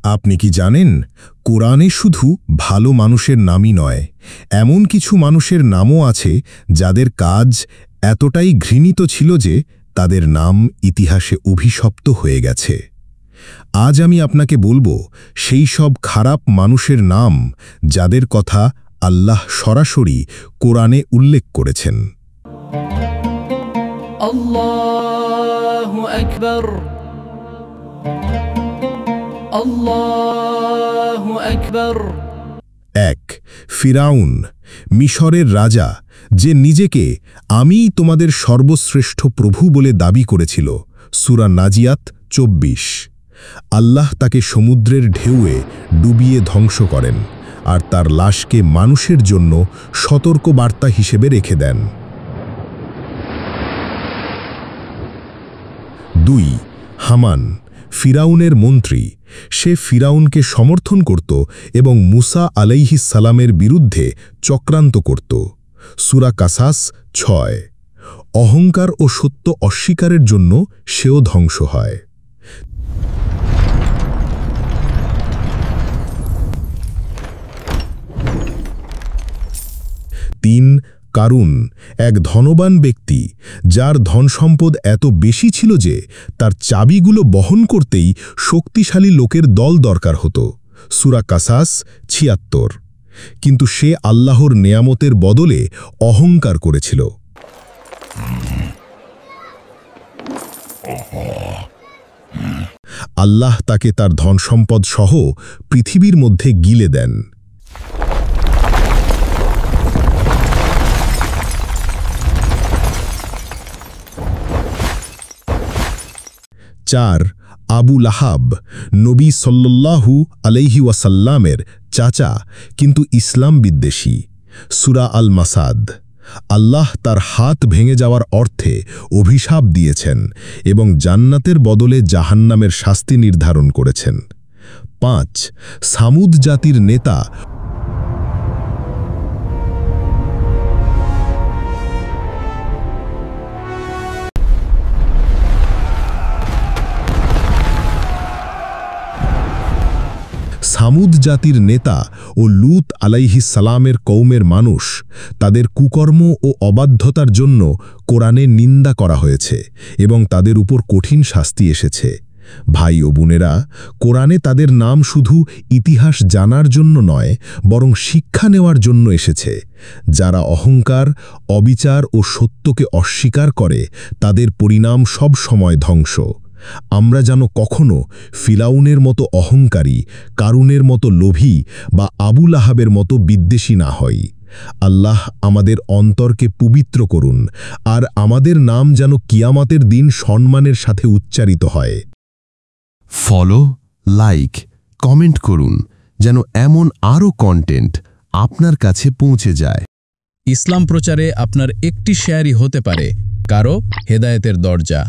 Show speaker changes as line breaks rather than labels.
আপনি কি জানেন, কোরআনে শুধু ভালো মানুষের নামই নয়, এমন কিছু মানুষের নামও আছে যাদের কাজ এতটাই ঘৃণিত ছিল যে তাদের নাম ইতিহাসে অভিশপ্ত হয়ে গেছে। আজ আমি আপনাকে বলবো সেই সব খারাপ মানুষের নাম যাদের কথা আল্লাহ সরাসরি কোরআনে উল্লেখ করেছেন।
আল্লাহু আকবার, আল্লাহু আকবার।
১. ফিরাউন, মিশরের রাজা, যে নিজেকে আমিই তোমাদের সর্বশ্রেষ্ঠ প্রভু বলে দাবি করেছিল। সূরা নাজিয়াত ২৪। আল্লাহ তাকে সমুদ্রের ঢেউয়ে ডুবিয়ে ধ্বংস করেন আর তার লাশকে মানুষের জন্য সতর্কবার্তা হিসেবে রেখে দেন। ২. হামান, ফিরাউনের মন্ত্রী, সে ফিরাউনকে সমর্থন করত এবং মুসা আলাইহিস সালামের বিরুদ্ধে চক্রান্ত করত। সূরা কাসাস ৬। অহংকার ও সত্য অস্বীকারের জন্য সেও ধ্বংস হয়। ৩. কারুন, এক ধনবান ব্যক্তি, যার ধনসম্পদ এত বেশি ছিল যে তার চাবিগুলো বহন করতেই শক্তিশালী লোকের দল দরকার হতো। সূরা কাসাস ৭৬। কিন্তু সে আল্লাহর নেয়ামতের বদলে অহংকার করেছিল। আল্লাহ তাকে তার ধনসম্পদ সহ পৃথিবীর মধ্যে গিলে দেন। ৪. আবু লাহাব, নবী সাল্লাল্লাহু আলাইহি ওয়াসাল্লামের চাচা কিন্তু ইসলাম বিদ্বেষী। সূরা আল মাসাদ। আল্লাহ তার হাত ভেঙে যাওয়ার অর্থে অভিশাপ দিয়েছেন এবং জান্নাতের বদলে জাহান্নামের শাস্তি নির্ধারণ করেছেন। ৫. সামুদ জাতির নেতা সামুদ জাতির নেতা ও লূত আলাইহিস সালামের কওমের মানুষ, তাদের কুকর্ম ও অবাধ্যতার জন্য কোরআনে নিন্দা করা হয়েছে এবং তাদের উপর কঠিন শাস্তি এসেছে। ভাই ও বোনেরা, কোরআনে তাদের নাম শুধু ইতিহাস জানার জন্য নয়, বরং শিক্ষা নেওয়ার জন্য এসেছে। যারা অহংকার, অবিচার ও সত্যকে অস্বীকার করে তাদের পরিণাম সব সময় ধ্বংস। আমরা যেন কখনো ফিরাউনের মতো অহংকারী, কারুনের মতো লোভী বা আবু লাহাবের মতো বিদ্বেষী না হই। আল্লাহ আমাদের অন্তরকে পবিত্র করুন আর আমাদের নাম যেন কিয়ামতের দিন সম্মানের সাথে উচ্চারিত হয়।
ফলো, লাইক, কমেন্ট করুন যেন এমন আরও কন্টেন্ট আপনার কাছে পৌঁছে যায়।
ইসলাম প্রচারে আপনার একটি শেয়ারই হতে পারে কারো হেদায়েতের দরজা।